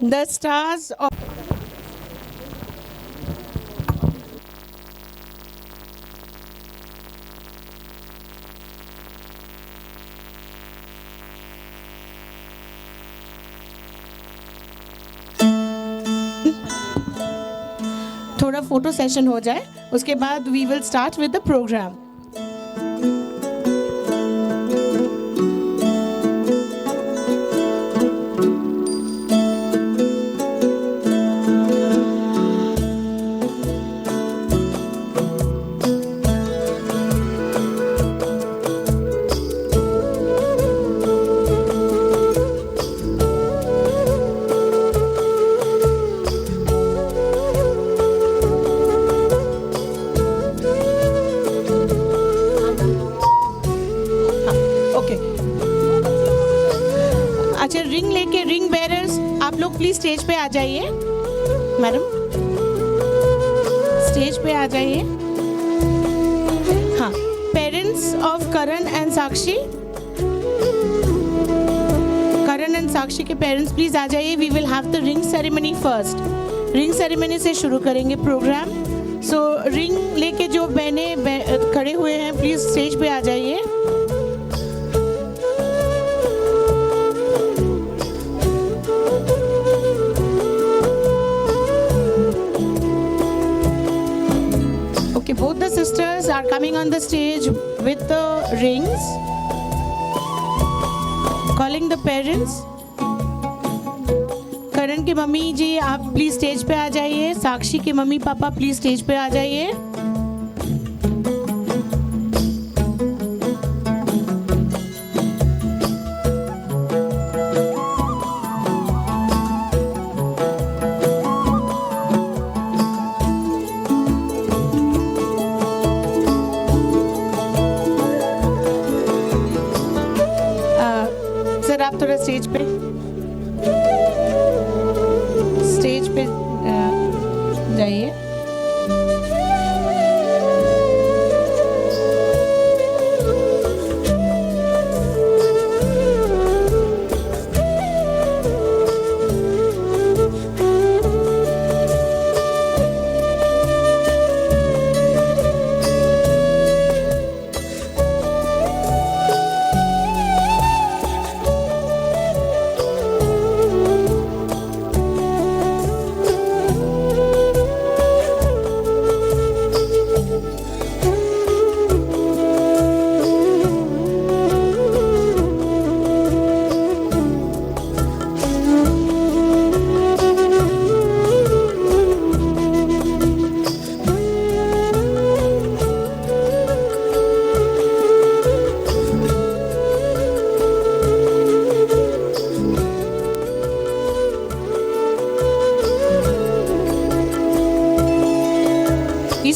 The stars of थोड़ा photo session हो जाए, उसके बाद we will start with the programme. अच्छा, रिंग लेके रिंग बेरर्स आप लोग प्लीज स्टेज पे आ जाइए. मैडम स्टेज पे आ जाइए. हाँ, parents of Karan and Sakshi, Karan and Sakshi के पेरेंट्स प्लीज आ जाइए. We will have the ring ceremony first. Ring ceremony से शुरू करेंगे प्रोग्राम. सो रिंग लेके जो बहनें खड़े हुए हैं प्लीज स्टेज पे आ जाइए. both the sisters are coming on the stage with the rings, calling the parents. करण के मम्मी जी आप प्लीज स्टेज पे आ जाइए, साक्षी के मम्मी पापा प्लीज स्टेज पे आ जाइए. सर आप थोड़ा स्टेज पे जाइए.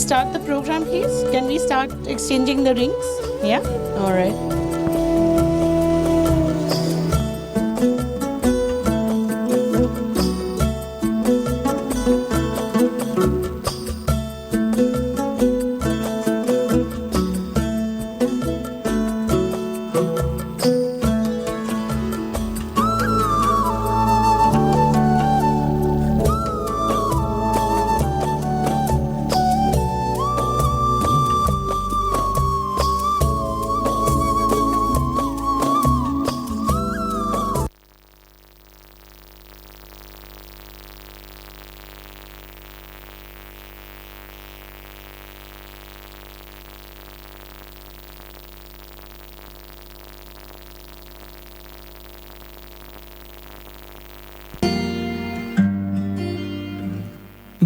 Start the program, please. Can we start exchanging the rings? Yeah? All right.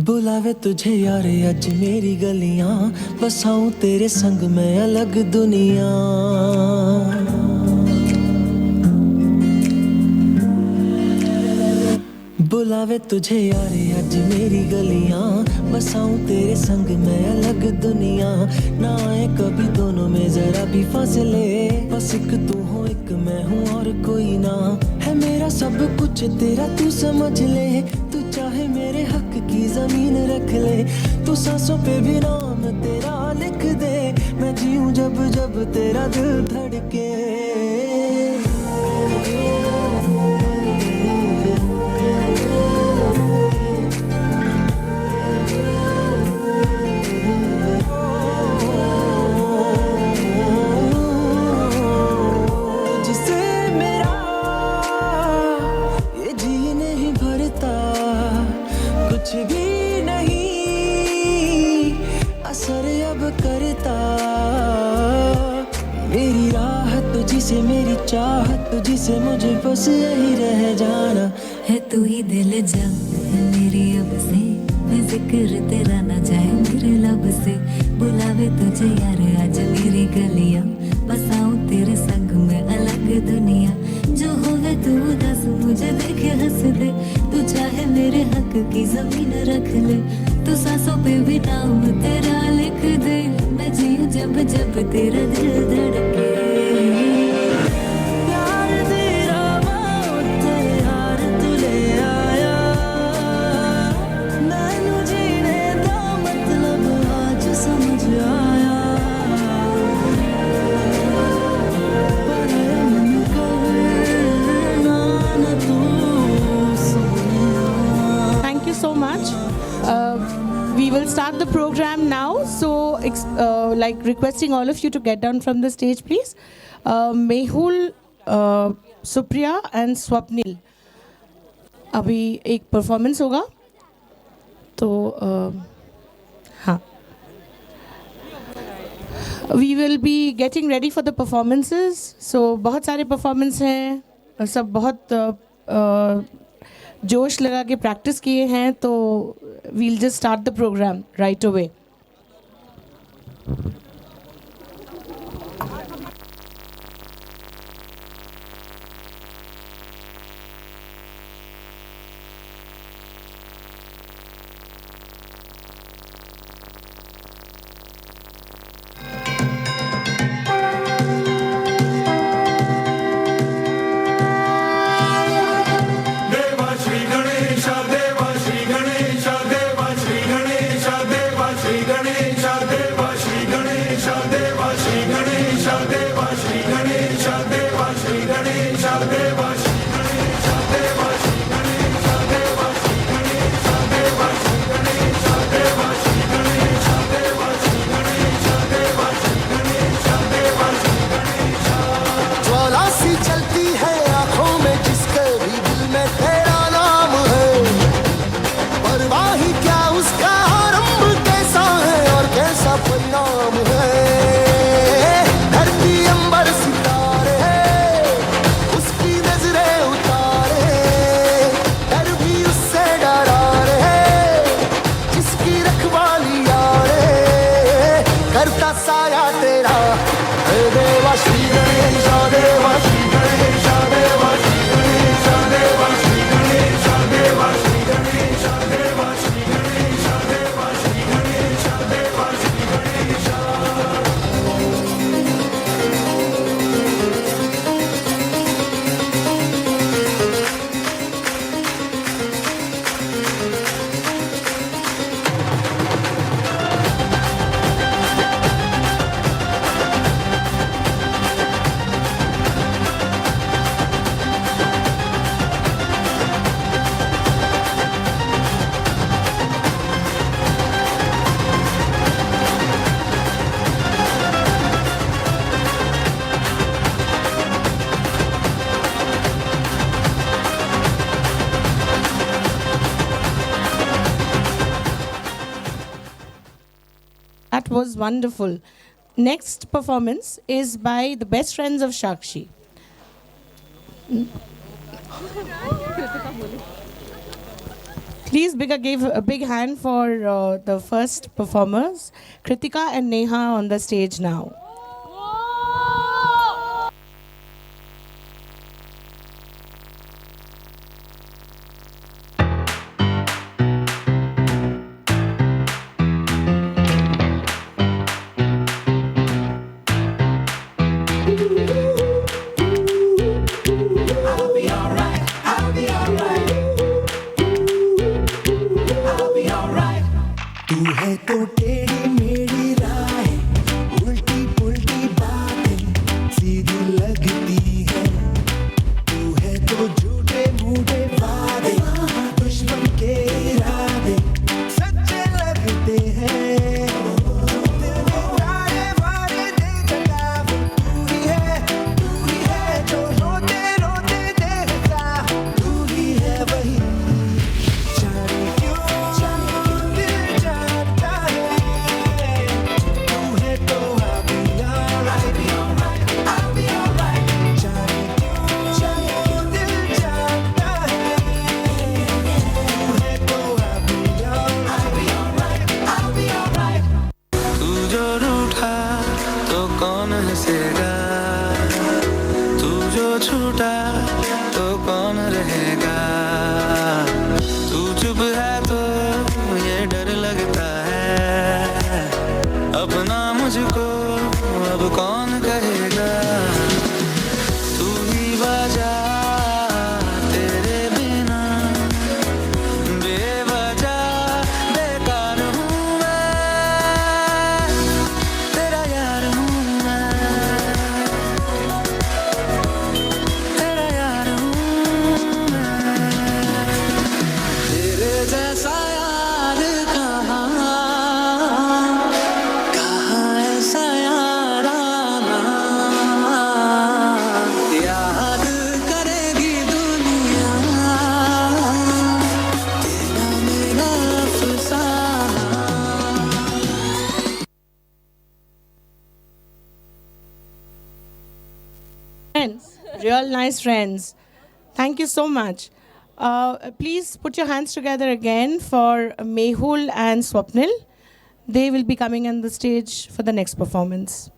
बुलावे तुझे यार अज मेरी गलियां, बसाऊं तेरे संग मैं अलग दुनिया. बुलावे तुझे यार अज मेरी गलियां, बसाऊं तेरे संग मैं अलग दुनिया. ना आए कभी दोनों में जरा भी फासले, बस एक तू हो एक मैं हूँ और कोई ना. है मेरा सब कुछ तेरा तू समझ ले, तू चाहे मेरे हक की जमीन रख ले. तू सांसों पे भी नाम तेरा लिख दे, मैं जीऊं जब जब तेरा दिल धड़के. चाहत तुझसे मुझे बस यही रह जाना है. तू ही दिल जा है मेरी अब से, मैं जिक्र तेरा ना जाए मेरे लब से. बुलावे तुझे यार आज मेरी गलियां, बसाऊं तेरे संग में अलग दुनिया. जो होवे तू दस मुझे देखे हंस दे, तू चाहे मेरे हक की जमीन रख ले. तू सांसों पे भी नाम तेरा लिख दे, मैं जीऊं जब जब तेरा दिल धड़के. We will start the program now. So, like requesting all of you to get down from the stage, please. Mehul, Supriya and Swapnil. अभी एक परफॉर्मेंस होगा तो हाँ We will be getting ready for the performances. So बहुत सारे performance हैं, सब बहुत जोश लगा के practice किए हैं, तो we'll just start the program right away. That was wonderful. Next performance is by the best friends of Shakshi. Please give a big hand for the first performers, Kritika and Neha on the stage now. friends. Real nice friends. Thank you so much. Please put your hands together again for Mehul and Swapnil. They will be coming on the stage for the next performance.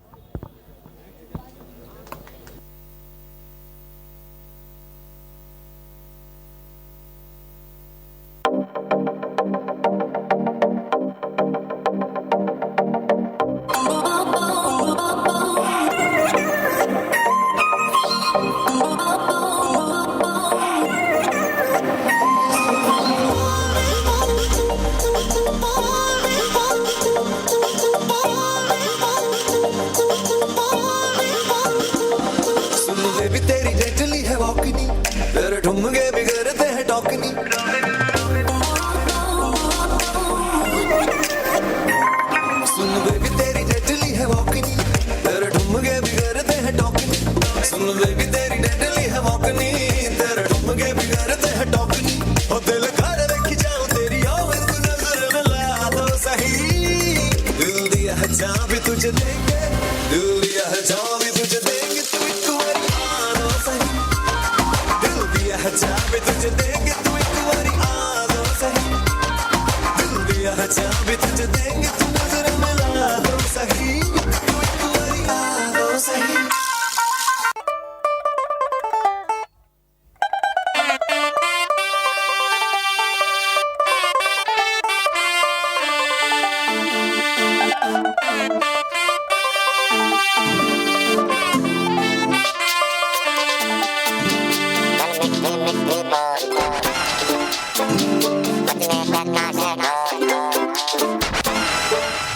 ठुमके बिगड़ते हैं टॉकनी सुन baby तेरी deadly है वॉकनी तेरे ठुमके बिगड़ते हैं टॉकनी सुन baby तेरी deadly है वॉकनी तेरे ठुमके बिगड़ते हैं टॉकनी ओ दिल कर रखी जाऊं तेरी आवाज़ को नजर में ला दो सही दिल दिया है जहां भी तुझे देंगे दिल दिया है जहां भी तुझे देंगे तू एक बारी आ दो सही जहाँ भी तुझे देंगे तू एक बारी आ दो सही दिल दिया है जहाँ भी तुझे देंगे तू नजर मिला दो सही तू एक बारी आ दो सही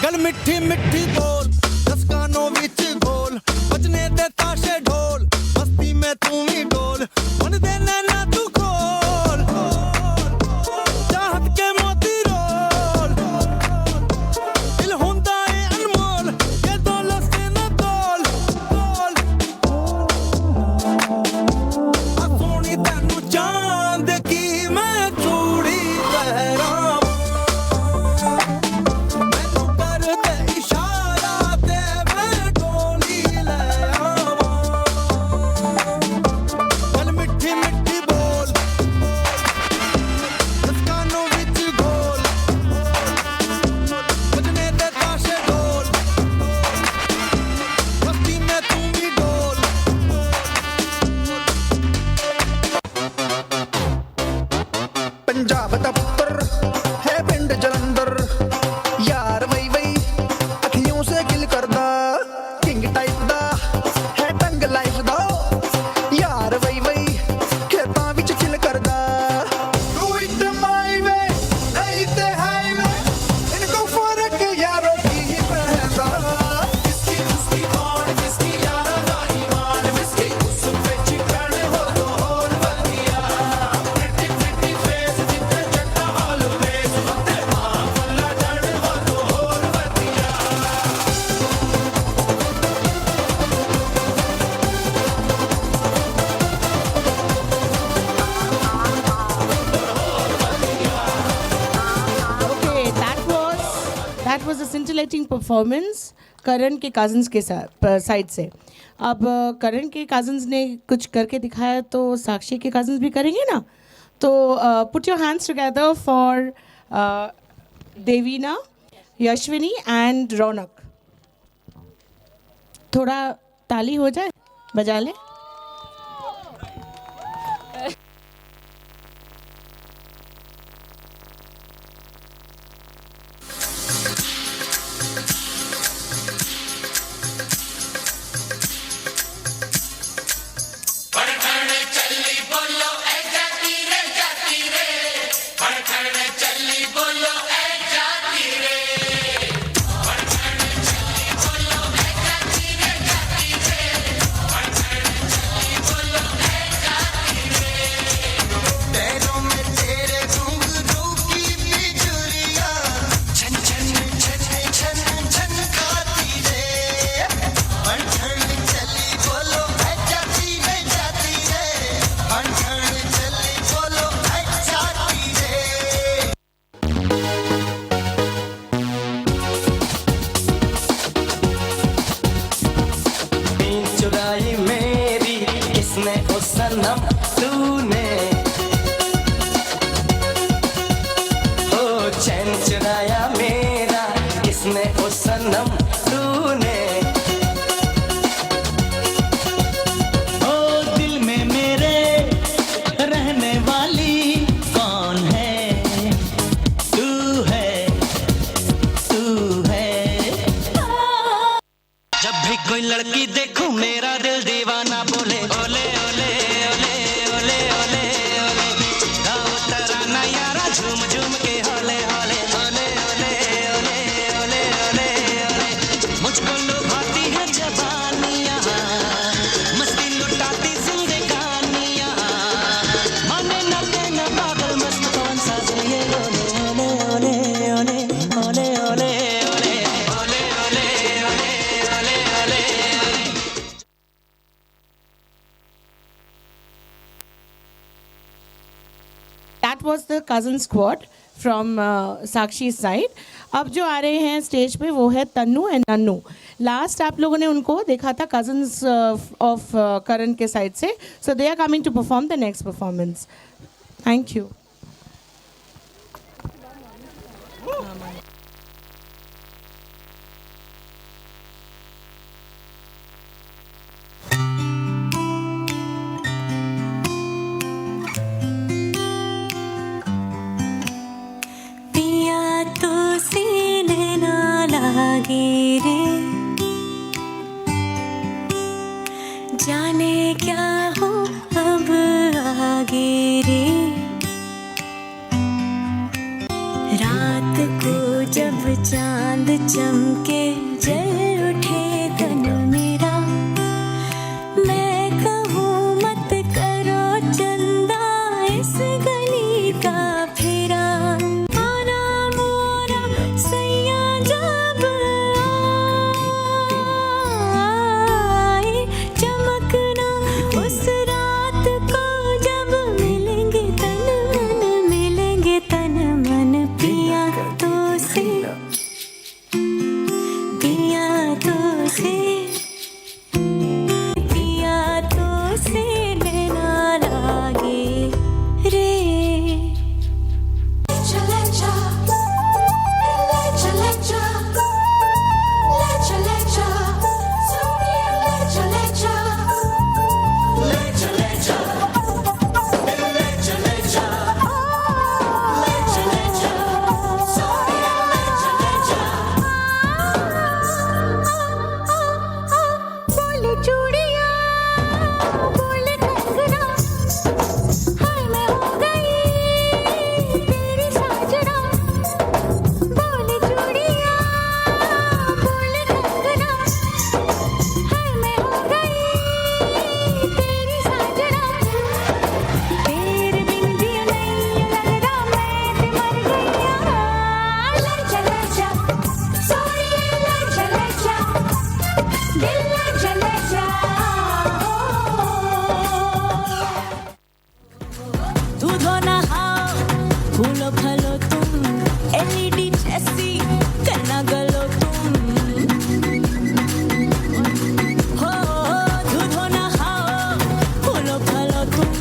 गल मिठी मिठी बोल दस कानों विच गोल बजने दे ताशे ढोल मस्ती में तू भी डोल मन दे नैना तू खोल चाहत के मोती रोल दिल होंदा है अनमोल ये दौलत से न तोल आ सोनी तैनू चांद की मैं चूड़ी पहरा पंजाब दा पुत्र है पिंड जलंधर यार वही वही अखियों से गिल करदा किंग टाइप दा है टंग लाइफ दा यार वही वही खेतां विच चिल करदा डू इट माय वे नहीं ते हाईवे इनको फर्क यारो की पहदा इसकी उसकी और इसकी यारा दा ईमान इसकी उस पे चिकन हो तो और बंदिया प्रिटी प्रिटी फेस जिते जट्टा ऑलवेज होते मां फुल्ला डर हो तो और बंदिया Okay, that was a scintillating performance करण के कजिन्स के साइड से. अब करण के कजिन्स ने कुछ करके दिखाया तो साक्षी के कजिन्स भी करेंगे ना. तो put your hands together for Devina, Yashvini and Raunak. थोड़ा ताली हो जाए, बजा ले. चली बोलो सनम तूने, ओ चैन चुराया मेरा किसने ओ सनम तूने, ओ दिल में मेरे रहने वाली कौन है, तू है, तू है। जब भी कोई लड़की देखूं मेरा दिल दीवाना बोले ओले ओले ओले ओले ओले ओले, गाओ तराना यारा झूम झूम के होले होले ओले ओले ओले ओले ओले ओले, मुझको लुभाती है जवानियाँ, मस्ती लुटाती जिंदगानियाँ, माने न कहना पागल मस्त कौन सा ये ओले ओले ओले ओले ओले ओले ओले ओले ओले ओले ओले ओले। That was the cousin squad from Sakshi's side. अब जो आ रहे हैं स्टेज पे वो है तन्नू एंड नन्नू. लास्ट आप लोगों ने उनको देखा था कजन्स ऑफ करण के साइड से. So they are coming to perform the next performance. Thank you. पिया तो सीने ना लागे रे, जाने क्या हो अब आगे रे, रात को जब चांद चमके जल उठे तन मेरा, मैं कहूँ मत करो चंदा इस गली का फेरा, आना मोरा सैया जब आए, चमकना उस रात को जब मिलेंगे तन मन पिया तो से, पिया तो से, पिया तो से लेना लागे रे। बोले चूड़िया बोले कंगना, हाय मैं हो गई तेरी साजना, बोले चूड़िया बोले कंगना, हाय मैं हो गई तेरी साजना, तेरे बिन जिया नहीं लगदा मैं ते मर गईया, ले जा सोनिए ले जा दिल ले जा दूध नहाओ फूलो खलो तुम, एलईडी जैसी करना गलो तुम, हो दूध नहाओ फूलो खलो तुम,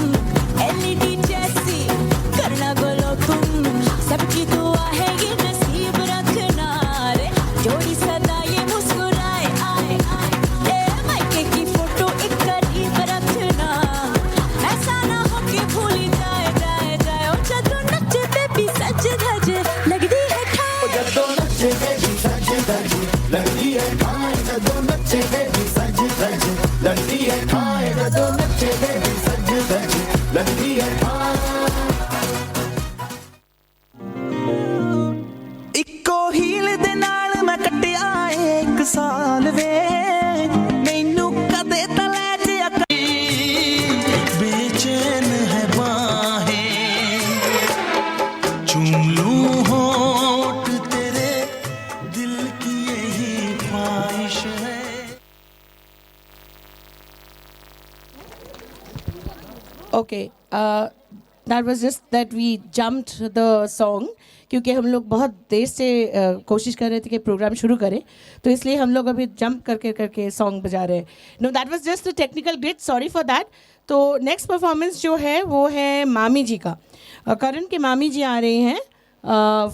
एलईडी जैसी करना गलो तुम, सबकी दुआ है ये नसीब रखना रे, जोड़ी सदा ये मुस्कुराए आए आए, ए मायके की फोटो एक करीब रखना, ऐसा ना हो कि भूल ही जाए जाए जाए, ओ जदों नचते भी सज धज लगदी है ठाए, जदों नचे बेबी सज धज लगदी है ठाए, जदों नचे बेबी सज धज लगदी है ठाए, जदों नचे बेबी सज धज लगदी है ठाए। ਇੱਕੋ ਹੀਲ ਦੇ ਨਾਲ ਮੈਂ ਕੱਟਿਆ ਏ 1 ਸਾਲ ਵੇ, ਮੈਨੂੰ ਕਦੇ ਤਾਂ ਲੈ ਜਿਆ बेचैन है बाहें, चूम लूं होठ तेरे, दिल की यही ख्वाहिश है। Okay, that was just that we jumped the song, क्योंकि हम लोग बहुत देर से कोशिश कर रहे थे कि प्रोग्राम शुरू करें, तो इसलिए हम लोग अभी जंप करके सॉन्ग बजा रहे हैं. No, that was just a technical glitch, sorry for that. तो नेक्स्ट परफॉर्मेंस जो है वो है मामी जी का। करण के मामी जी आ रही हैं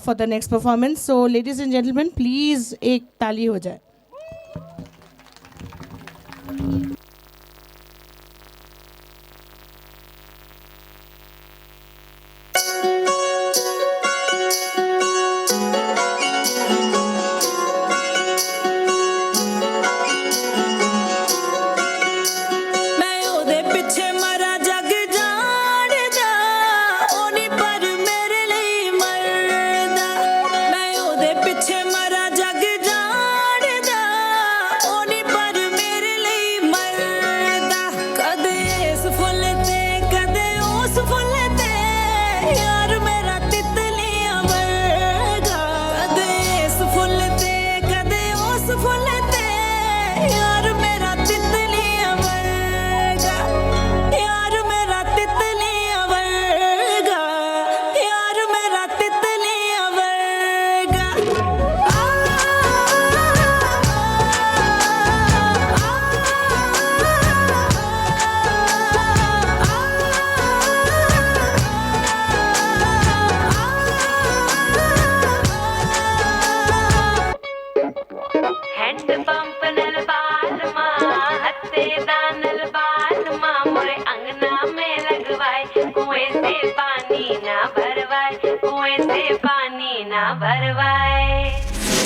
for the next performance. So ladies and gentleman please एक ताली हो जाए।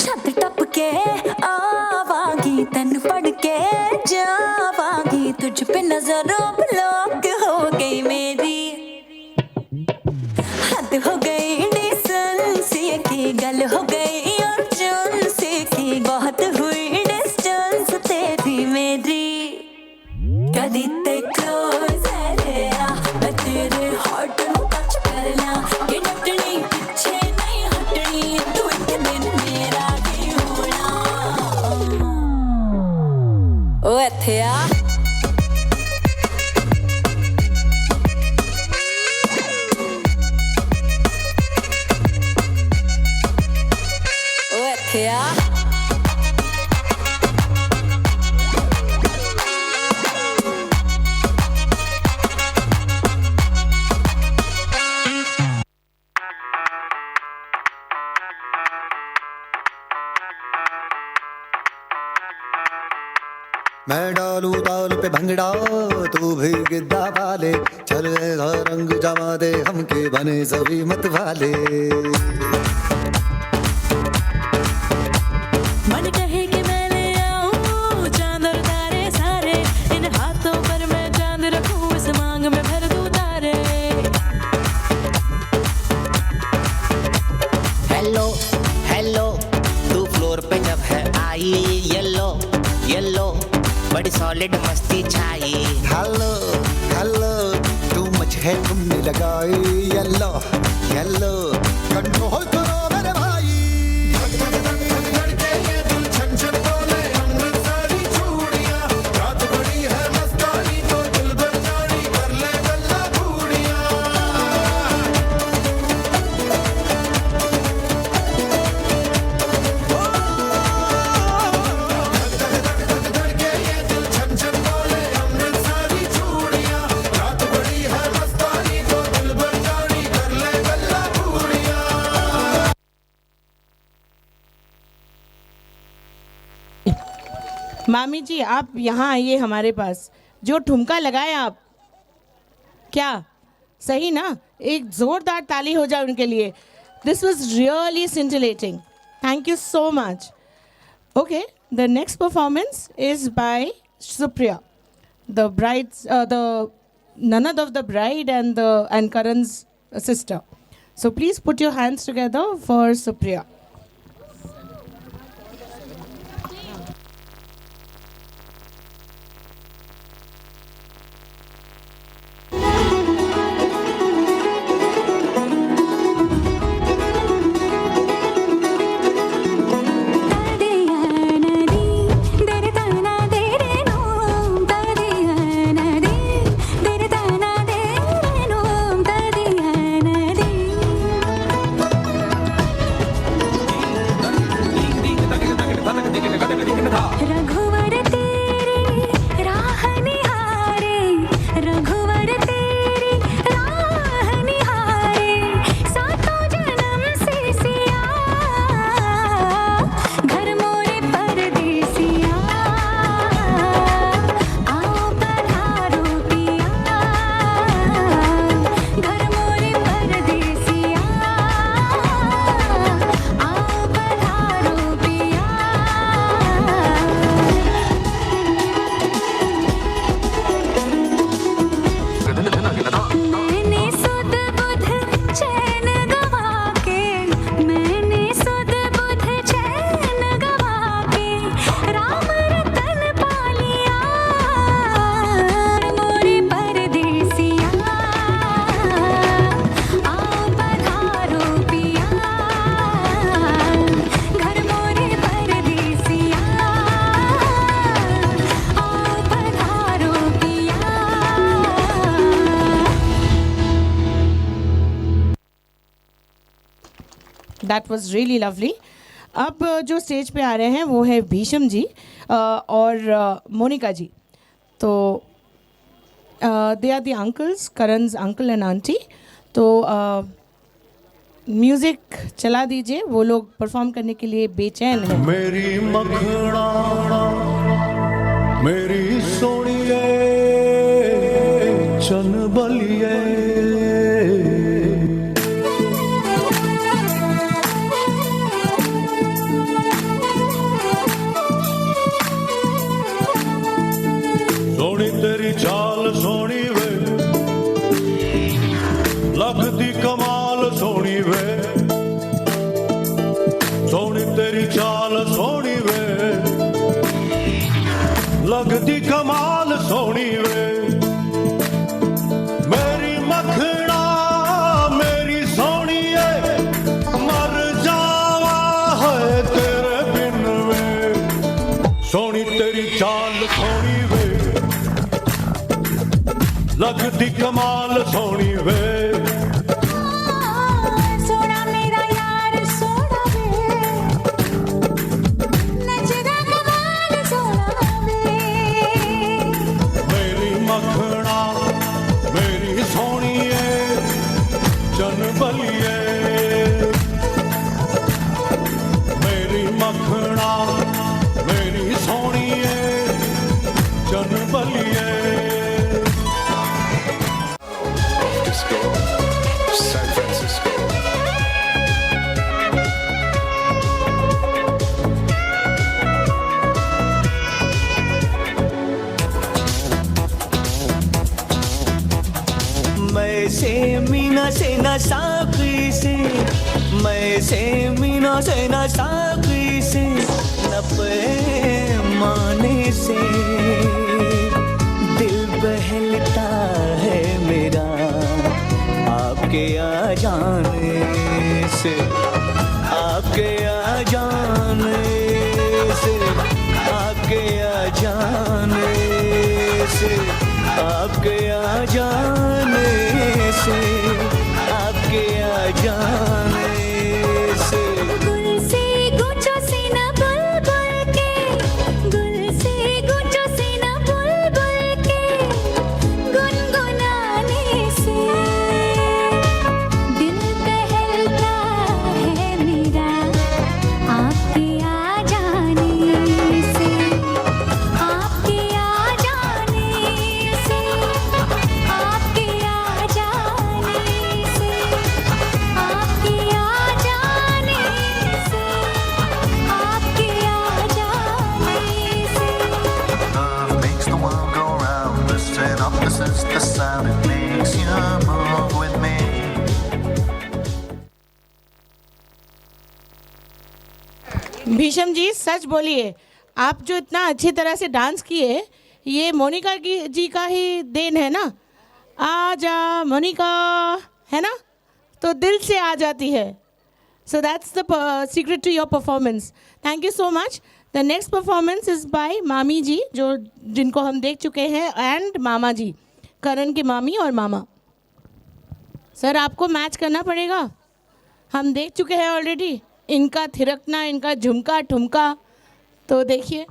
छत टप के आवागी तन पढ़ के जावागी तुझ पे नजरों ब्लॉक हो गई मेरी हद हो गई डिस्टेंस की गल हो गई और चुनसी की बहुत हुई डिस्टेंस तेरी मेरी कदी ते क्लोज है तेरा मैं तेरे हार्ट ਨੂੰ टच कर ला ये डटनी पीछे नहीं हटनी तू एक दिन मेरा ही होना ओ ਇੱਥੇ ਆ ਉਹ ਇੱਥੇ ਆ मैं डालू ताल पे भंगड़ा तू भी गिद्दा वाले चल ऐसा रंग जमा दे हमके बने सभी मत वाले मन कहे कि मैं ले आऊं चांद और तारे सारे इन हाथों पर मैं चांद रखूं इस मांग में भर दूं तारे हेलो हेलो तू फ्लोर पे जब है आई येलो येलो बड़ी सॉलिड मस्ती छाई हेलो हेलो तू मच है तुमने लगाई येलो येलो कंट्रोल करो मेरे भाई धक धक धक धक धड़के ये दिल छन छन बोले अमृतसरी चूड़ियां रात बड़ी है मस्तानी तो दिल भर जानी कर ले गल्ला घूड़ियां मामी जी आप यहाँ आइए हमारे पास। जो ठुमका लगाए आप, क्या सही ना? एक जोरदार ताली हो जाए उनके लिए। This was really scintillating. Thank you so much. Okay, the next performance is bye Supriya, the brides the none of the bride and Karan's sister. So please put your hands together for Supriya. That was really lovely. अब जो stage पे आ रहे हैं वो है भीषम जी और Monica ji. तो they are the uncles, करण's अंकल एंड आंटी. तो म्यूज़िक चला दीजिए, वो लोग परफॉर्म करने के लिए बेचैन हैं. मेरी मखना मेरी सोनिए चन बलिए सोनी तेरी चाल सोनी वे लगदी कमाल सोनी वे सोनी तेरी चाल सोनी वे लगदी कमाल सोनी वे मेरी मखना मेरी सोनिए मर जावा है तेरे बिन वे सोनी तेरी चाल सोनी वे लगदी कमाल सोनी वे सोना मेरा यार सोना वे नचदा कमाल सोना वे मेरी मखना मेरी सोनिए चन बलिए मेरी मखना मेरी सोनिए चन बलिए Disco, San Francisco. मैं से मीना से न साकी से मैं से मीना से न साकी से न पैमाने से दिल बहलता है मेरा आपके आ जाने से आपके आ जाने से आपके आ जाने से आपके आ जाने से आपके आ जाने से गुल से गुच्छों से न बुलबुल के गुल से गुच्छों से न बुलबुल के गुनगुनाने से दिल बहलता है मेरा आपके आ जाने से आपके आ जाने से आपके आ जाने से आपके आ जाने से आपके आ जाने से Love makes the world go round. Listen up, this is the sound it makes you move with me. Bhishma जी सच बोलिए, आप जो इतना अच्छी तरह से डांस किए ये मोनिका जी का ही देन है ना. आ जा मोनिका, है ना, तो दिल से आ जाती है. So that's the secret to your performance. Thank you so much. The next performance is by मामी जी, जो जिनको हम देख चुके हैं, एंड मामा जी, करण की मामी और मामा. सर आपको मैच करना पड़ेगा, हम देख चुके हैं ऑलरेडी. इनका थिरकना, इनका झुमका ठुमका, तो देखिए.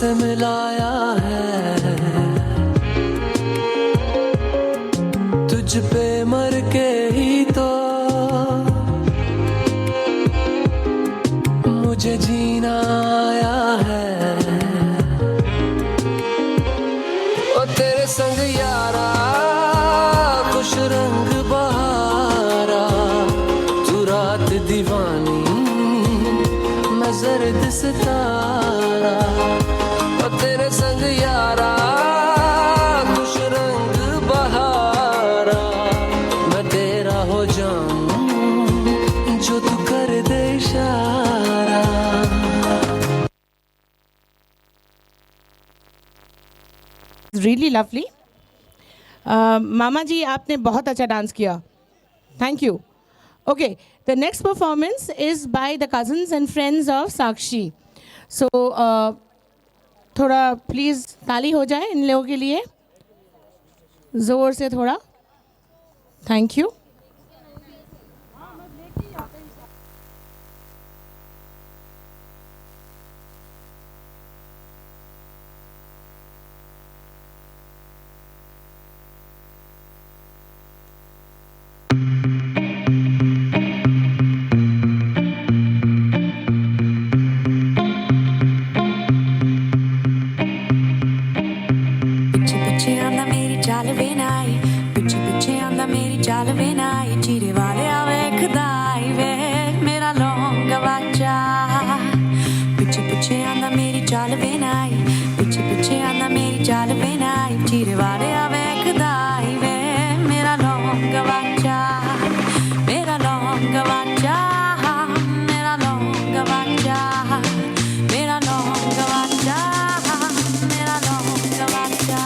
तुझसे मिलाया है, तुझ पे मर के ही तो मुझे जीना आया है। ओ तेरे संग यारा खुश रंग बहारा, तू रात दीवानी मैं जर्द सितारा। ओ तेरे संग यारा खुश रंग बहारा, मैं तेरा हो जाऊं जो तू कर दे इशारा। Really lovely. मामा जी आपने बहुत अच्छा डांस किया, thank you. Okay, the next performance is by the cousins and friends of Sakshi. So थोड़ा प्लीज़ ताली हो जाए इन लोगों के लिए, ज़ोर से थोड़ा, थैंक यू। ਪਿੱਛੇ ਪਿੱਛੇ ਆਂਦਾ ਮੇਰੀ ਚਾਲ ਵੇ ਨਾਈ, ਪਿੱਛੇ ਪਿੱਛੇ ਆਂਦਾ ਮੇਰੀ ਚਾਲ ਵੇ ਨਾਈ, ਚੀਰੇ ਵਾਲਿਆ ਵੇਖਦਾ ਈ ਵੇ ਮੇਰਾ ਲੌਂਗਾ ਵਾਚਾ। ਪਿੱਛੇ ਪਿੱਛੇ ਆਂਦਾ ਮੇਰੀ ਚਾਲ ਵੇ ਨਾਈ, ਪਿੱਛੇ ਪਿੱਛੇ ਆਂਦਾ ਮੇਰੀ ਚਾਲ ਵੇ ਨਾਈ, ਚੀਰੇ ਵਾਲਿਆ ਵੇਖਦਾ ਈ ਵੇ ਮੇਰਾ ਲੌਂਗਾ ਵਾਚਾ, ਮੇਰਾ ਲੌਂਗਾ ਵਾਚਾ, ਮੇਰਾ ਲੌਂਗਾ ਵਾਚਾ, ਮੇਰਾ ਲੌਂਗਾ ਵਾਚਾ, ਮੇਰਾ ਲੌਂਗਾ ਵਾਚਾ।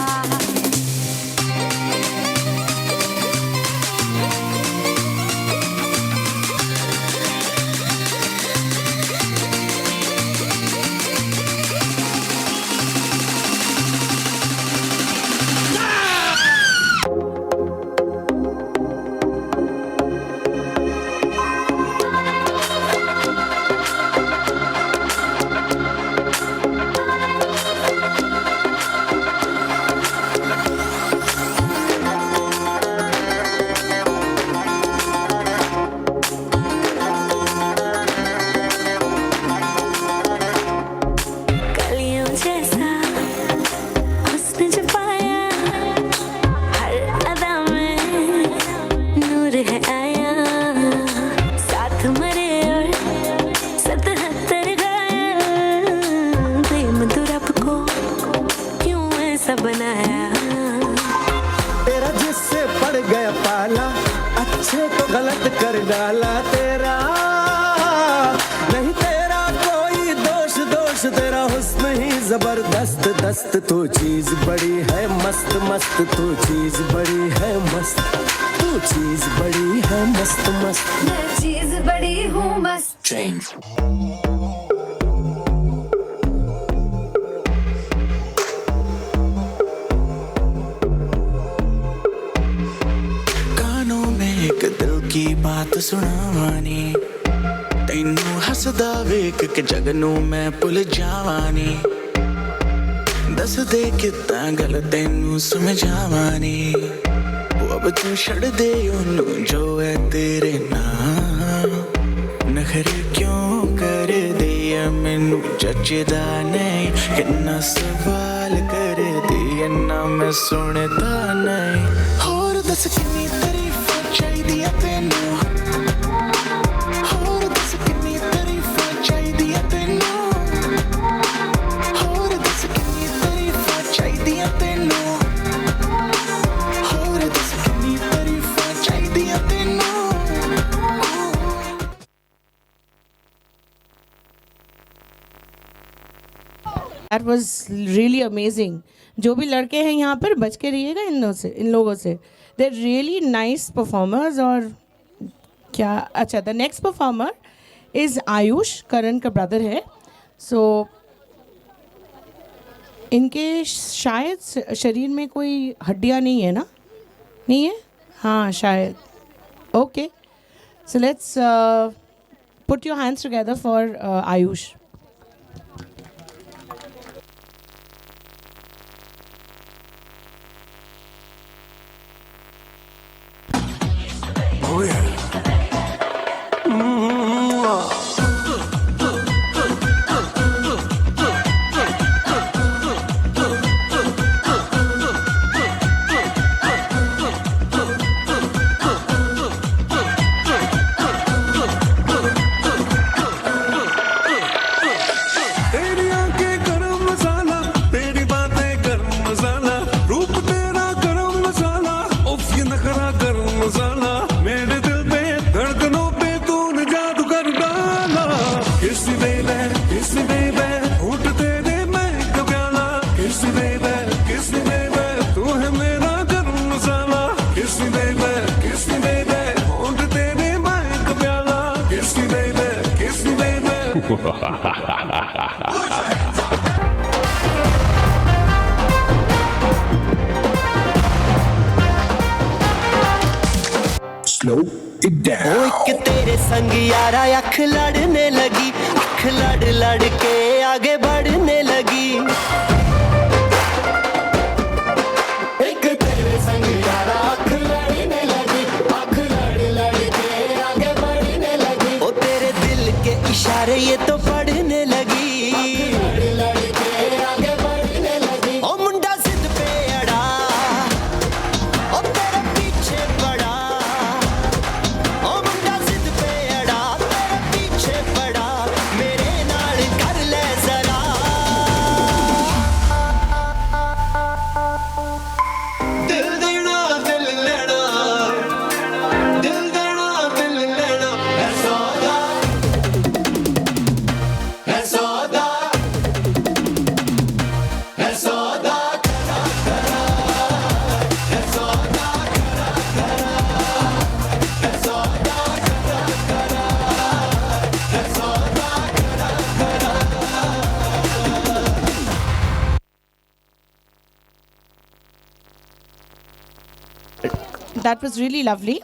कलियों जैसा हुस्न छुपाया, हर अदा में नूर है आया, साथ मरे और 77 गाया, प्रेम तो रब को क्यों ऐसा बनाया। तेरा जिससे पड़ गया पाला, अच्छे को गलत कर डाला तेरा, नहीं तेरा कोई दोष, दोष तेरा हुस्न ही जबरदस्त दस्त। तू चीज बड़ी है मस्त मस्त, तू चीज बड़ी है मस्त, तू चीज बड़ी है मस्त मस्त। मैं चीज बड़ी हूँ मस्त। कानों में एक दिल की बात सुनावानी, तैनू हसदा वेख के जगनू मैं भुल जावानी, दस दे कितना गल तैनू समझावानी। वो अब तू छड़ दे ओनू जो है तेरे नाम, नखरे क्यों कर दे मैनू जचदा नहीं, किन्ना सवाल कर दे ना मैं सुनदा नहीं। होर दस किन्नी तारीफां चाहिदियां तैनू, होर दस किन्नी तारीफां चाहिदियां तैनू, होर दस किन्नी तारीफां चाहिदियां तैनू, होर दस किन्नी तारीफां चाहिदियां तैनू। That was really amazing. जो भी लड़के हैं यहाँ पर बच के रहिएगा इन लोगों से, they are really nice performers. और क्या अच्छा, the next performer is Ayush, Karan का ब्रदर है। सो इनके शायद शरीर में कोई हड्डियाँ नहीं है ना, नहीं है, हाँ शायद। Okay, so let's put your hands together for Ayush. Slow it down. ओ एक तेरे संग यारा अख लड़ने लगी, अख लड़ लड़ के आगे बढ़ने लगी। एक तेरे संग यारा अख लड़ने लगी, अख लड़ लड़ के आगे बढ़ने लगी। ओ तेरे दिल के इशारे ये तो पढ़ने लगी, लड़ लड़ के आगे बढ़ने लगी। ओ मुंडा जिद पे अड़ा, ओ तेरे पीछे पड़ा। ओ मुंडा जिद पे अड़ा, तेरे पीछे पड़ा। मेरे नाल कर ले जरा। दिल देना दिल लेना, दिल देना दिल लेना। है सौदा, है सौदा, है सौदा करा करा। है सौदा करा करा, है सौदा करा करा, है सौदा करा करा। That was really lovely.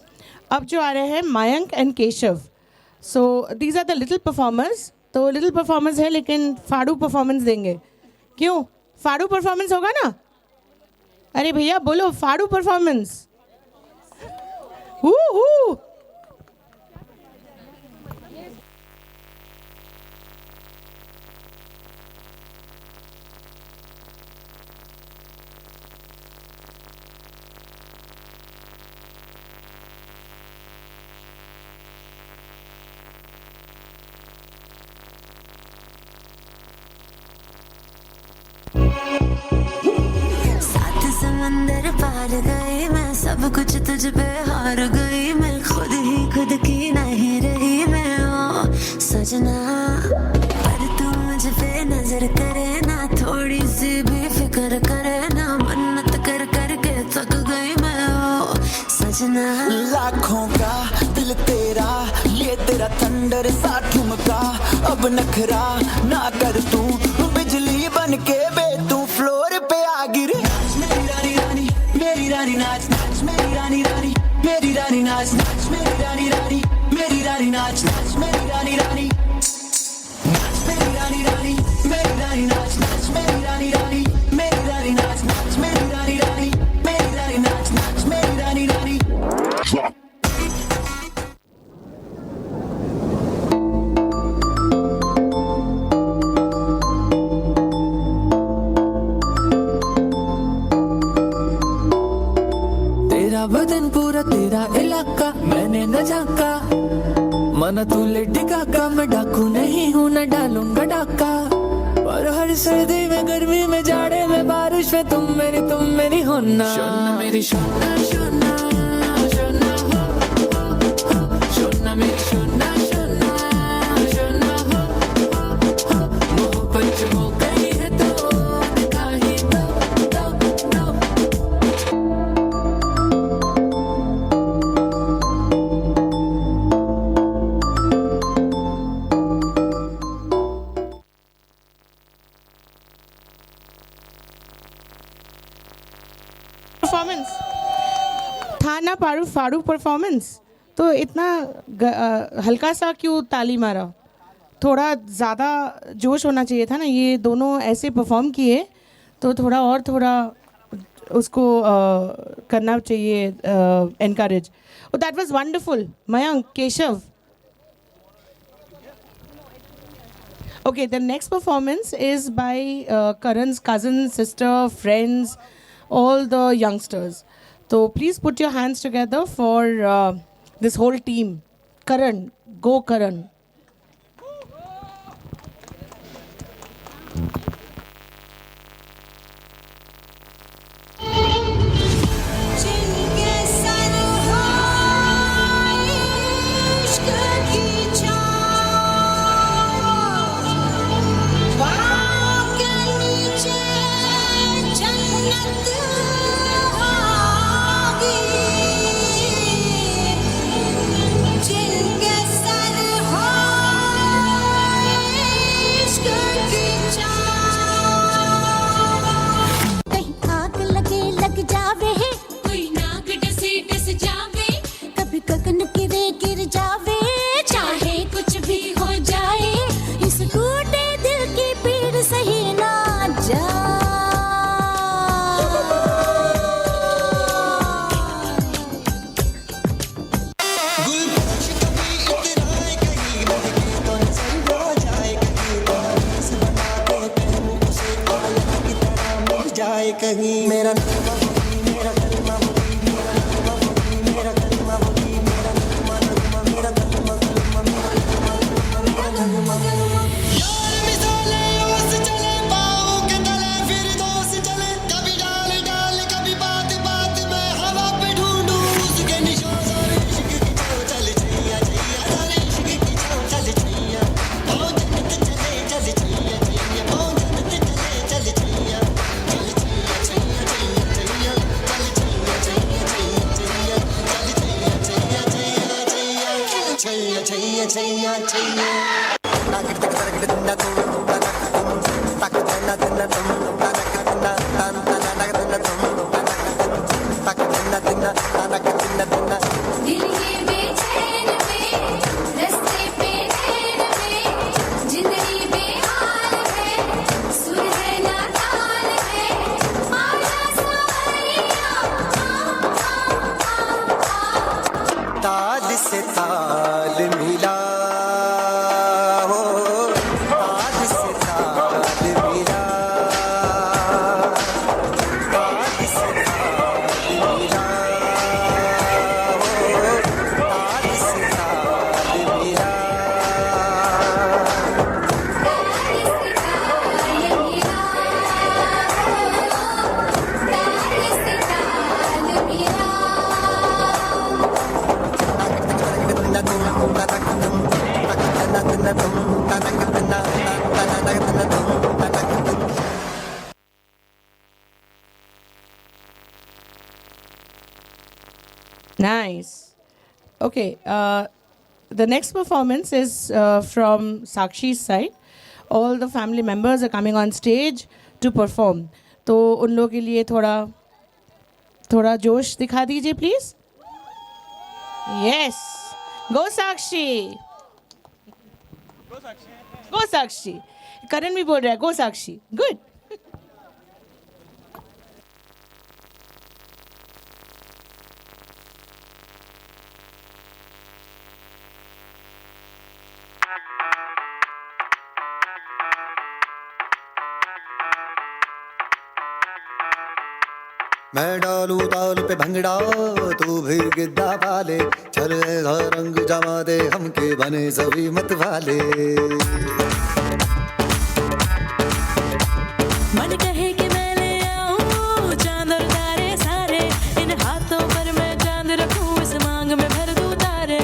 अब जो आ रहे हैं Mayank and Keshav. So these are the little performers. तो little performers है लेकिन फाड़ू परफॉर्मेंस देंगे. क्यों? फाड़ू परफॉर्मेंस होगा ना? अरे भैया बोलो फाड़ू परफॉर्मेंस. सात समंदर पार गई मैं, सब कुछ तुझ पे हार गई मैं। खुद ही खुद की नहीं रही मैं ओ सजना। पर तू मुझ पे नजर करे ना, थोड़ी सी भी फिक्र करे ना। मन्नत कर कर के थक गई मैं ओ सजना। लाखों का दिल तेरा, ये तेरा थंडर सा ठुमका। अब नखरा ना कर तू, बिजली बन के बे तू फ्लोर पे आ गिर। नाच मेरी रानी रानी, मेरी रानी नाच नाच मेरी रानी रानी, मेरी रानी नाच नाच मेरी रानी रानी, मेरी रानी नाच नाच मेरी रानी रानी। नाच मेरी रानी रानी, मेरी रानी नाच नाच मेरी रानी रानी, मेरी रानी नाच नाच मेरी रानी रानी, मेरी रानी नाच नाच मेरी रानी रानी। तेरा बदन पूरा तेरा इलाका मैंने न झांका। मना तू लेडी गागा, मैं डाकू नहीं हूँ न डालूंगा डाका। और हर सर्दी में गर्मी में जाड़े में बारिश में तुम मेरी होना। शोना मेरी शोना शोना शोना हो हो शोना मेरी शोना शोना शोना हो हो मोहब्बत हो गई है तो दिखा ही दो दो दो। परफॉर्मेंस था ना फाड़ू परफॉर्मेंस. तो इतना हल्का सा क्यों ताली मारा? थोड़ा ज़्यादा जोश होना चाहिए था ना. ये दोनों ऐसे परफॉर्म किए तो थोड़ा उसको करना चाहिए encourage. That was wonderful. Mayank, Keshav. Okay, the next performance is by Karan's cousin, sister, friends, all the youngsters. So please put your hands together for this whole team. Karan, go Karan. जिनके sir हो जाए कहीं मेरा नगमा बोली मेरा कलमा बोली मेरा नगमा बोली मेरा कलमा बोली मेरा नगमा नगमा मेरा कलमा कलमा मेरा नगमा नगमा मेरा नगमा यार मिसाले ओस चले पाँव के तले फिर दोस्त चले कभी डाल डाल कभी बात बात में हवा पे ढूंढूं उसके निशान सारे इश्क की छाँव चल छैया छैया सारे इश्क की छाँव चल छैया पाँव जन्नत चले चल छैया छैया पाँव जन्नत चले चल छैया चल छैया छैया छैया छैया चल छैया छैया छैया छैया छैया छैया छैया छैया ताक तक तक दन्ना तुम ताक दन्ना दन्ना तुम ताक दन्ना तान ताना ताक दन्ना तुम ताक दन्ना दन्ना ताना दन्ना दन्ना दिल ये बेचैन में रस्ते पे नैन में जिंदगी बेहाल है सुर है ना ताल है आजा सावरिया ताल से ताल मिला हो ताल से ताल मिला ताल से ताल मिला हो ताल से ताल मिला Nice. Okay, the next performance is from Sakshi's side. All the family members are coming on stage to perform. तो उन लोगों के लिए थोड़ा जोश दिखा दीजिए please. Yes. Go Sakshi. Go Sakshi. करण भी बोल रहा है. Go Sakshi. Good. मैं डालू ताल पे भंगड़ा तू भी गिद्दा पाले चल ऐसा रंग जमा दे हमके बने सभी मत वाले मन कहे कि मैं ले आऊं चांद और तारे सारे इन हाथों पर मैं चांद रखूं इस मांग में भर दूं तारे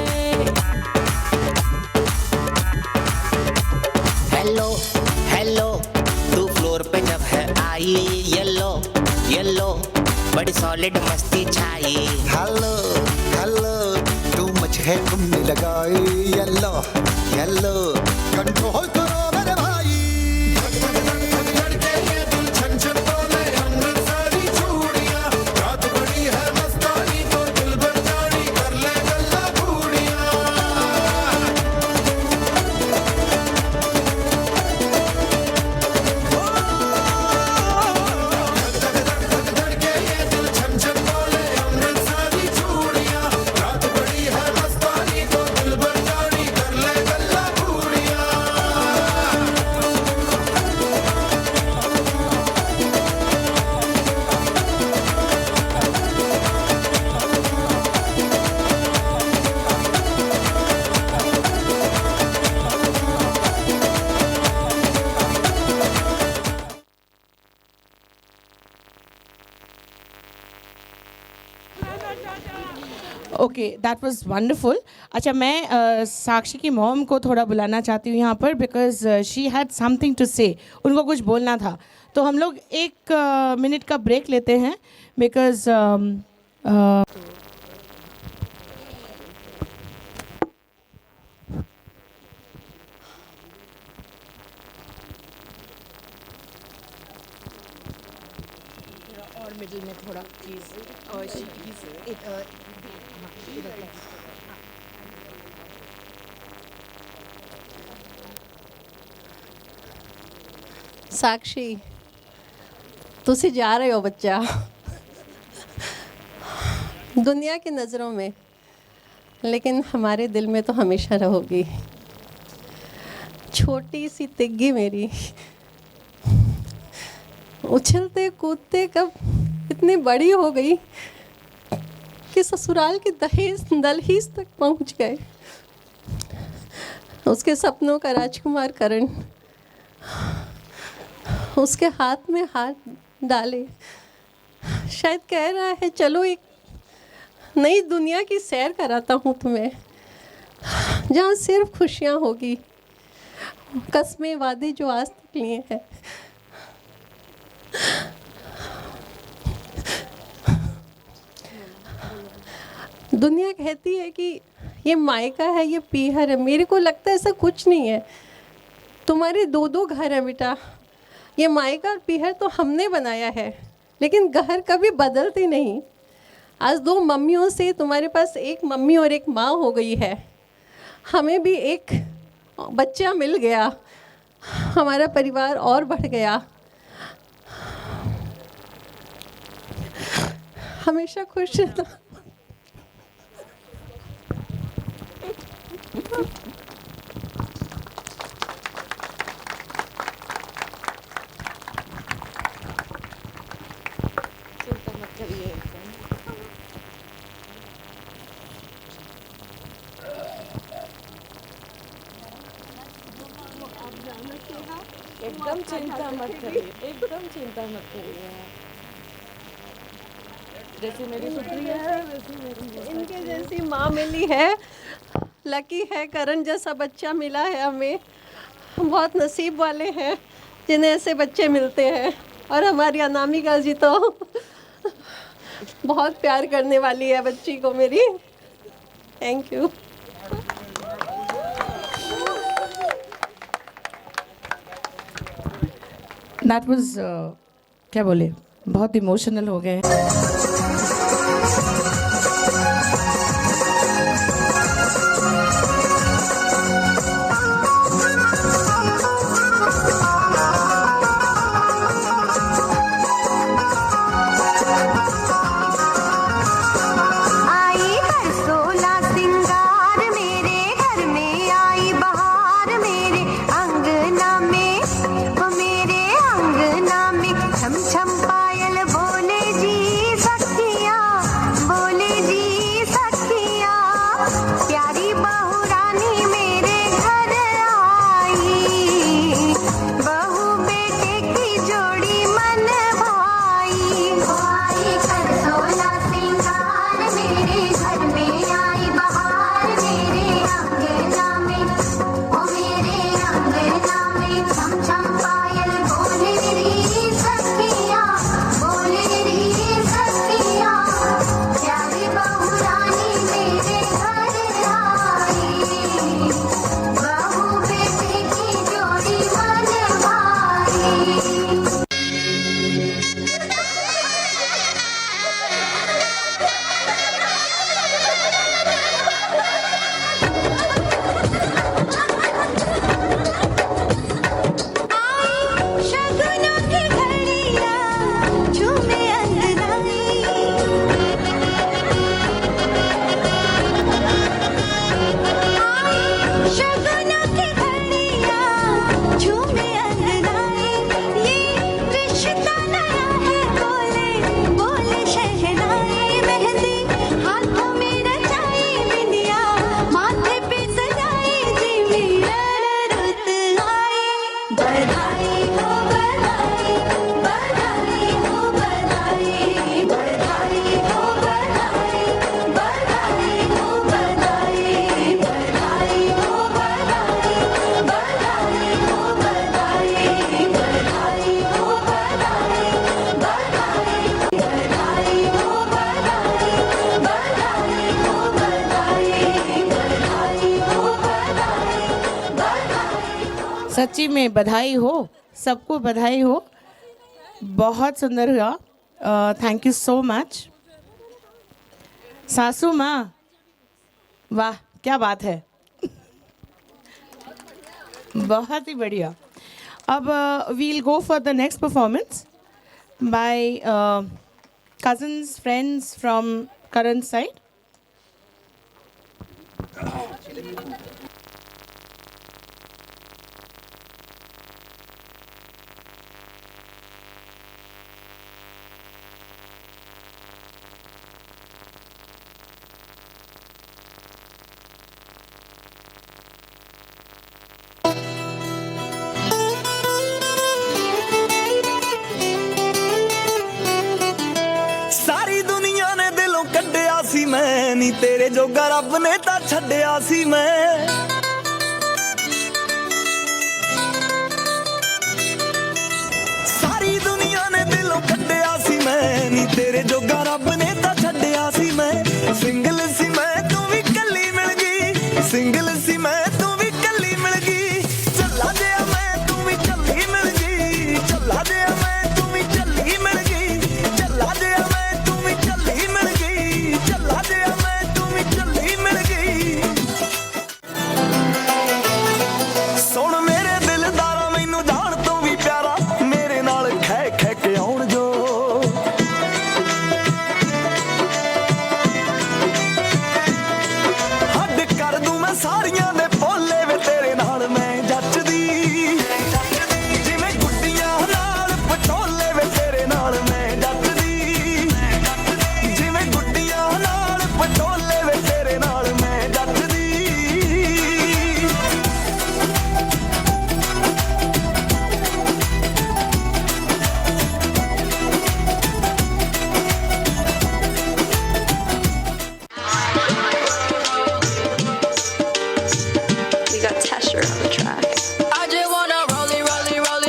हेलो हेलो तू फ्लोर पे जब है आई येलो येलो बड़ी सॉलिड मस्ती छाई हेलो हेलो तू मच है तुमने लगाई येलो येलो कंट्रोल करो मेरे भाई ओके दैट वाज वंडरफुल. अच्छा मैं साक्षी की मॉम को थोड़ा बुलाना चाहती हूँ यहाँ पर because she had something to say. उनको कुछ बोलना था तो हम लोग 1 मिनट का ब्रेक लेते हैं बिकॉज और मिडिल में थोड़ा प्लीज और साक्षी तुसी जा रहे हो बच्चा दुनिया की नज़रों में, लेकिन हमारे दिल में तो हमेशा रहोगी। छोटी सी तिग्गी मेरी उछलते कूदते कब इतनी बड़ी हो गई कि ससुराल के दहलीज तक पहुंच गए। उसके सपनों का राजकुमार करण उसके हाथ में हाथ डाले, शायद कह रहा है चलो एक नई दुनिया की सैर कराता हूँ तुम्हें, जहाँ सिर्फ खुशियाँ होगी। कस्में वादे जो आज तक लिए हैं, दुनिया कहती है कि ये मायका है, ये पीहर है। मेरे को लगता है ऐसा कुछ नहीं है। तुम्हारे दो दो घर हैं बेटा। ये मायका और पीहर तो हमने बनाया है, लेकिन घर कभी बदलते नहीं। आज दो मम्मियों से तुम्हारे पास एक मम्मी और एक माँ हो गई है। हमें भी एक बच्चा मिल गया, हमारा परिवार और बढ़ गया। हमेशा खुश रहना। एकदम चिंता मत करिए, एकदम चिंता मत करिए। जैसी मेरी पुत्री है वैसी मेरी इनके जैसी माँ मिली है, लकी है। करण जैसा बच्चा मिला है हमें। हम बहुत नसीब वाले हैं जिन्हें ऐसे बच्चे मिलते हैं। और हमारी अनामिका जी तो बहुत प्यार करने वाली है बच्ची को मेरी। Thank you. दैट वाज क्या बोले, बहुत इमोशनल हो गए। सच्ची में बधाई हो, सबको बधाई हो। बहुत सुंदर हुआ। Thank you so much. सासू माँ, वाह क्या बात है। बहुत ही बढ़िया। अब we'll go for the next performance by cousins, friends from Karan's side. मैं नी तेरे जोगा रब ने तां छड्डिया सी मैं सारी दुनिया ने दिलों कड्डिया सी मैं नी तेरे जोगा रब ने तां छड्डिया सी मैं सिंगल सी मैं तू भी कल्ली मिल गई सिंगल सी मैं तू भी कल्ली मिल गई चला जिया मैं तू भी कल्ली मिल गई चला जिया मैं तू भी कल्ली मिल गई चला जिया मैं तू भी कल्ली मिल गई चला जिया मैं तू भी कल्ली मिल गई सुन मेरे दिलदारा मैनू जान तो भी प्यारा मेरे नाल खै खै के आउण जो हद कर दूं मैं सारियां दे भोले वे तेरे नाल मैं जचदी जिवें गुड्डियां नाल पटोले वे तेरे नाल मैं जचदी जिवें गुड्डियां नाल पटोले वे तेरे नाल मैं जचदी We got Tesher on the track. I just wanna rollie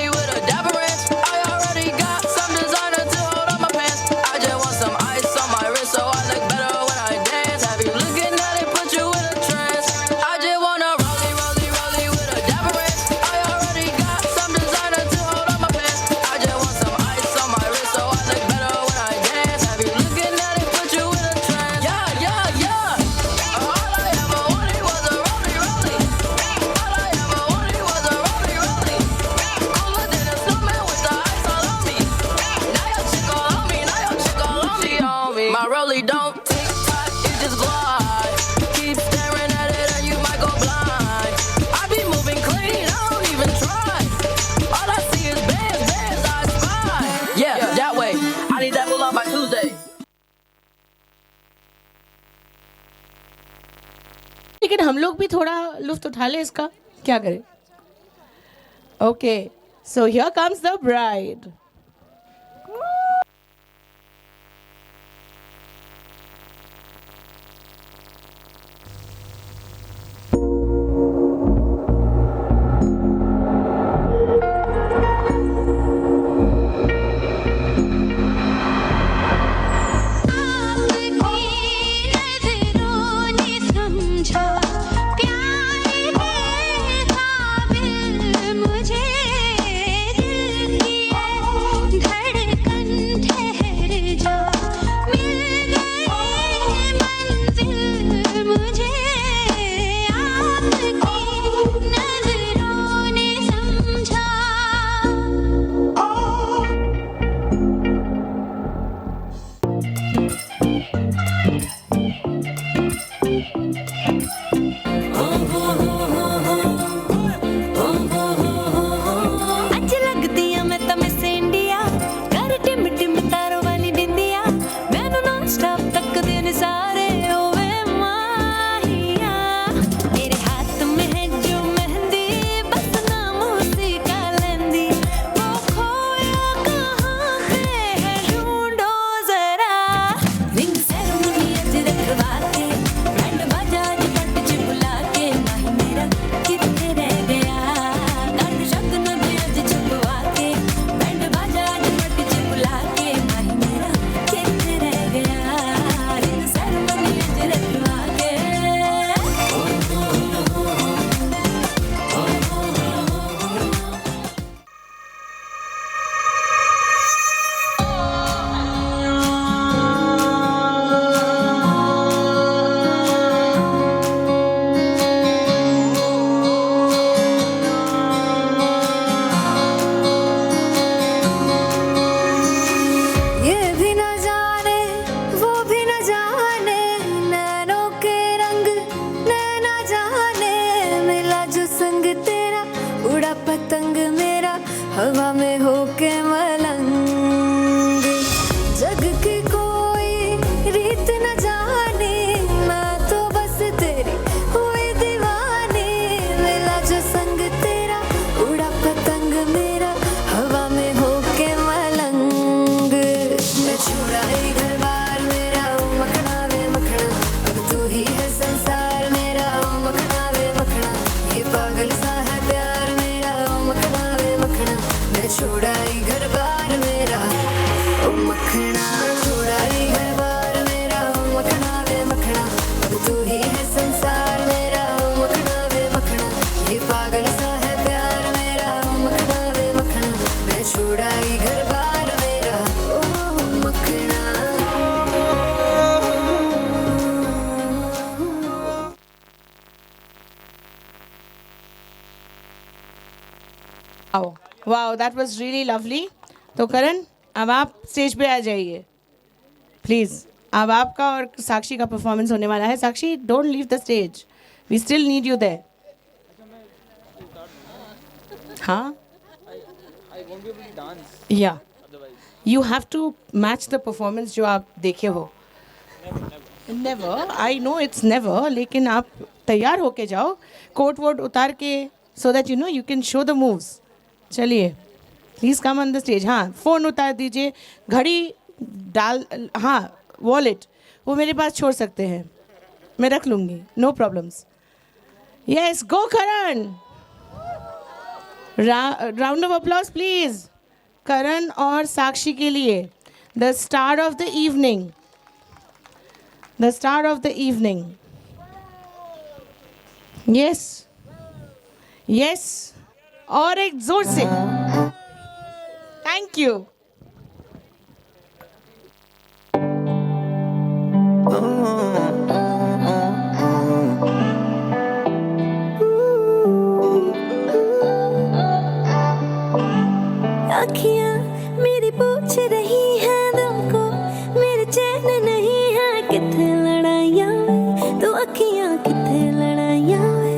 with a dapper ranch. I already got some designer to hold on my pants. I just want some ice on my wrist so I look better when I dance. Have you looking at it, put you in a trance. I just wanna rollie with a dapper ranch. I already got some designer to hold on my pants. I just want some ice on my wrist so I look better when I dance. Have you looking at it, put you in a trance. Yeah. All I ever wanted was a rollie. All I ever wanted was a rollie. Cooler than a snowman with the ice all on me. Now your chick all on me. She on me. My rollie don't tick tock, it just glide. Keep staring at it and you might go blind. I be moving clean, I don't even try. All I see is bands, I spy. Yeah, that way. I need that Mulan by Tuesday. लेकिन हम लोग भी थोड़ा लुफ्त उठा ले इसका क्या करें okay so here comes the bride समझा प्यार के काबिल मुझे दिल किया मखना छोड़ा ही घर बार मेरा मखना वे मखना अब तू ही है संसार मेरा मखना वे मखना ये पागल सा है प्यार मेरा मखना वे मखना मैं छोड़ा ही घर बार मेरा ओ मखना। Wow that was really lovely. तो करण अब आप स्टेज पे आ जाइए प्लीज़। अब आपका और साक्षी का परफॉर्मेंस होने वाला है। Sakshi don't leave the stage, we still need you there. हाँ yeah you have to match the performance जो आप देखे हो। Never, I know it's never, लेकिन आप तैयार होके जाओ कोट वोट उतार के, so that you know you can show the moves. चलिए please come on the stage. हाँ फ़ोन उतार दीजिए, घड़ी डाल, हाँ वॉलेट वो मेरे पास छोड़ सकते हैं, मैं रख लूँगी, no problems. Yes go Karan. Round of applause please Karan और साक्षी के लिए। The star of the evening, the star of the evening. Yes yes, और एक जोर से थैंक यू। अखियाँ मेरी पूछ रही हैं दिल को, मेरे चैन नहीं है किथे लड़ाइयाँ वे, तो अखियाँ किथे लड़ाइयाँ वे।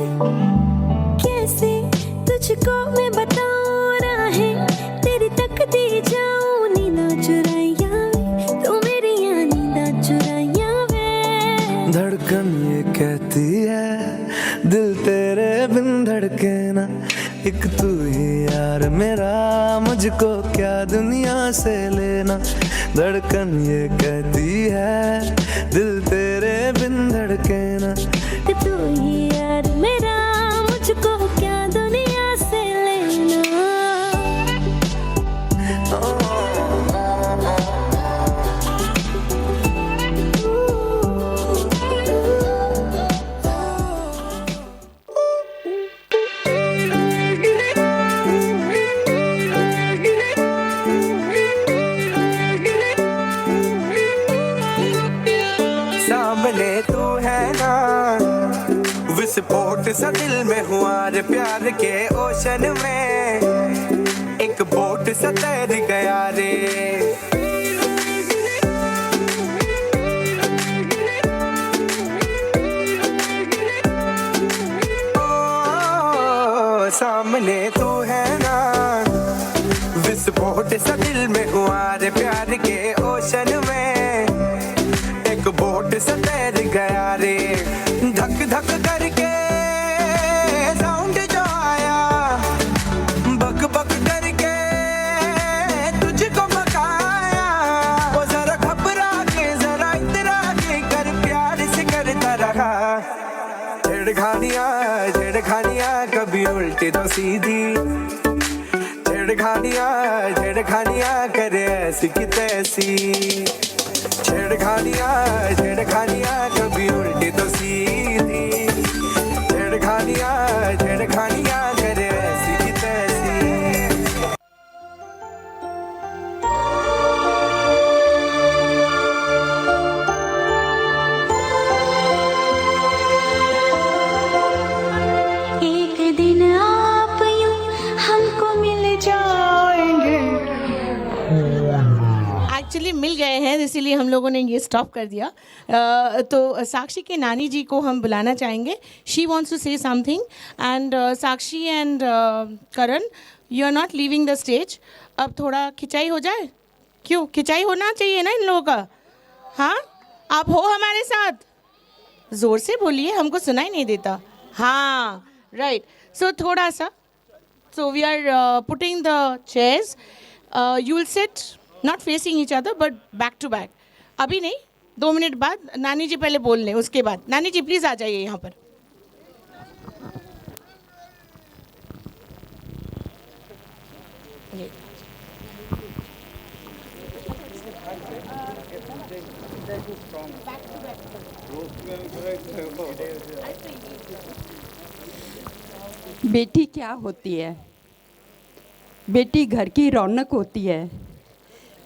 कैसे तुझको मैं बताऊँ राहें तेरी तकती जाऊँ, नींदा चुराइयाँ वे, तो मेरी यहाँ नींदा चुराइयाँ वे। धड़कन ये कहती है दिल तेरे बिन धड़के ना, एक तू ही यार मेरा, मुझको क्या दुनिया से लेना। धड़कन ये कहती है दिल तेरे बिन धड़के ना, कि तू ही यार मेरा, मुझको क्या दुनिया से लेना। सामने तू है ना, विस्फोट सा दिल में हुआ रे प्यार के ओशन में, एक बोट सा तैर गया रे। ओ, सामने तू है ना, विस्फोट सा दिल में हुआ रे प्यार के ओशन में, एक बोट से तैर गया रे। धक धक करके साउंड जो आया, बक बक करके तुझको मकाया, वो जरा घबरा के जरा इतरा के कर प्यार से करता रहा। छेड़खानियाँ छेड़खानियाँ कभी उल्टी तो सीधी, छेड़खानियाँ छेड़खानियाँ करे ऐसी की तैसी। छेड़खानियाँ छेड़खानियाँ कभी उल्टी तो सीधी, छेड़खानियाँ छेड़खानियाँ करे ऐसी की तैसी। एक दिन आप यूं हमको मिल जाएंगे। एक्चुअली मिल गए हैं, इसीलिए हम लोगों ने ये स्टॉप कर दिया। तो साक्षी के नानी जी को हम बुलाना चाहेंगे। She wants to say something and Sakshi and Karan, you are not leaving the stage. अब थोड़ा खिंचाई हो जाए, क्यों खिंचाई होना चाहिए ना इन लोगों का। हाँ आप हो हमारे साथ, ज़ोर से बोलिए, हमको सुनाई नहीं देता। हाँ राइट, सो थोड़ा सा, so we are putting the chairs, you will sit not facing each other but back to back. अभी नहीं, 2 मिनट बाद नानी जी पहले बोल लें, उसके बाद नानी जी प्लीज़ आ जाइए यहाँ पर। बेटी क्या होती है? बेटी घर की रौनक होती है।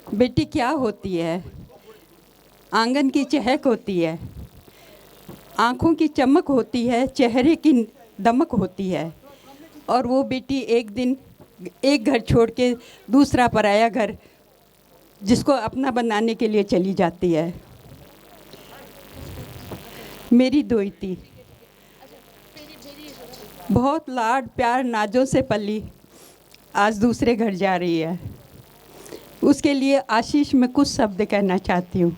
बेटी क्या होती है? आंगन की चहक होती है, आँखों की चमक होती है, चेहरे की दमक होती है। और वो बेटी एक दिन एक घर छोड़ के दूसरा पराया घर जिसको अपना बनाने के लिए चली जाती है। मेरी दोती बहुत लाड प्यार नाजों से पली, आज दूसरे घर जा रही है। उसके लिए आशीष में कुछ शब्द कहना चाहती हूँ।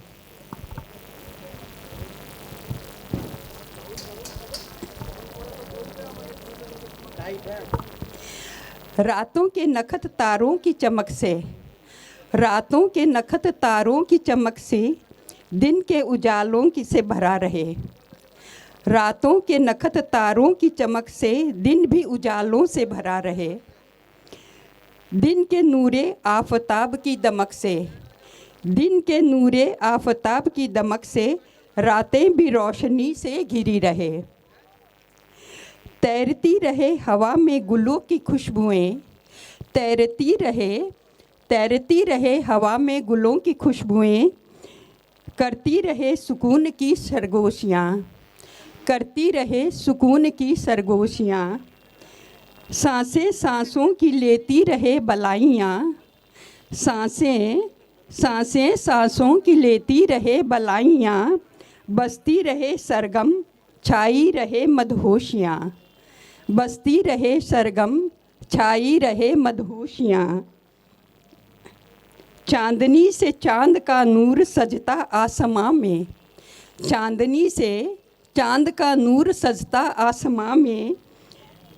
रातों के नखत तारों की चमक से, रातों के नखत तारों की चमक से दिन के उजालों की से भरा रहे। रातों के नखत तारों की चमक से दिन भी उजालों से भरा रहे। दिन के नूरे आफताब की दमक से, दिन के नूरे आफताब की दमक से रातें भी रोशनी से घिरी रहे। तैरती रहे हवा में गुलों की खुशबुएं, तैरती रहे हवा में गुलों की खुशबुएं, करती रहे सुकून की सरगोशियाँ, करती रहे सुकून की सरगोशियाँ। सांसें सांसों की लेती रहे बलाइयाँ, सांसें सांसों की लेती रहे बलाइयाँ। बसती रहे सरगम छाई रहे मदहोशियाँ, बसती रहे सरगम छाई रहे मदहोशियाँ। चांदनी से चांद का नूर सजता आसमां में, चांदनी से चांद का नूर सजता आसमां में।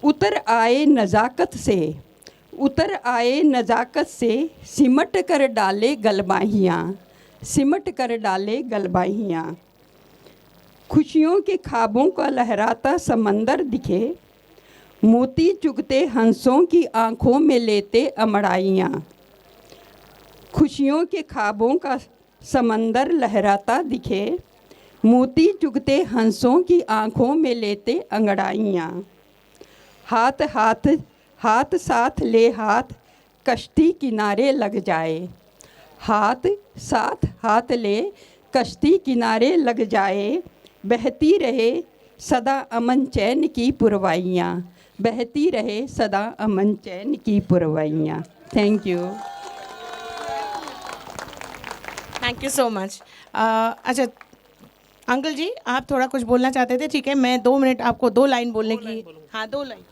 उतर आए नज़ाकत से, उतर आए नज़ाकत से सिमट कर डाले गलबाहियाँ, सिमट कर डाले गलबाहियाँ। खुशियों के ख्वाबों का लहराता समंदर दिखे, मोती चुगते हंसों की आँखों में लेते अमड़ाइयाँ। खुशियों के ख्वाबों का समंदर लहराता दिखे, मोती चुगते हंसों की आँखों में लेते अंगड़ाइयाँ। हाथ हाथ हाथ साथ ले हाथ कश्ती किनारे लग जाए, हाथ साथ हाथ ले कश्ती किनारे लग जाए। बहती रहे सदा अमन चैन की पुरवाइयाँ, बहती रहे सदा अमन चैन की पुरवाइयाँ। Thank you. Thank you so much. अच्छा अंकल जी, आप थोड़ा कुछ बोलना चाहते थे? ठीक है, मैं 2 मिनट आपको 2 लाइन बोलने की। हाँ, 2 लाइन।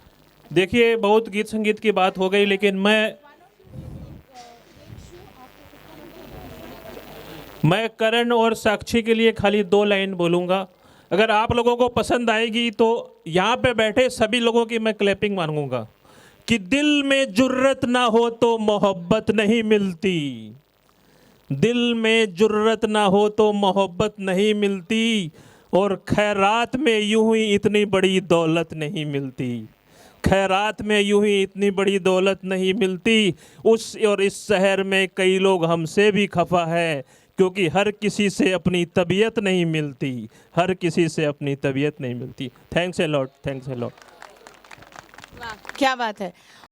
देखिए, बहुत गीत संगीत की बात हो गई, लेकिन मैं करण और साक्षी के लिए खाली 2 लाइन बोलूँगा। अगर आप लोगों को पसंद आएगी तो यहाँ पे बैठे सभी लोगों की मैं क्लैपिंग मांगूंगा कि दिल में जुर्रत ना हो तो मोहब्बत नहीं मिलती, दिल में जुर्रत ना हो तो मोहब्बत नहीं मिलती, और खैरात में यूं ही इतनी बड़ी दौलत नहीं मिलती, खैरात में यूं ही इतनी बड़ी दौलत नहीं मिलती। और इस शहर में कई लोग हमसे भी खफा है, क्योंकि हर किसी से अपनी तबीयत नहीं मिलती, हर किसी से अपनी तबीयत नहीं मिलती। Thanks a lot, thanks a lot. क्या बात है।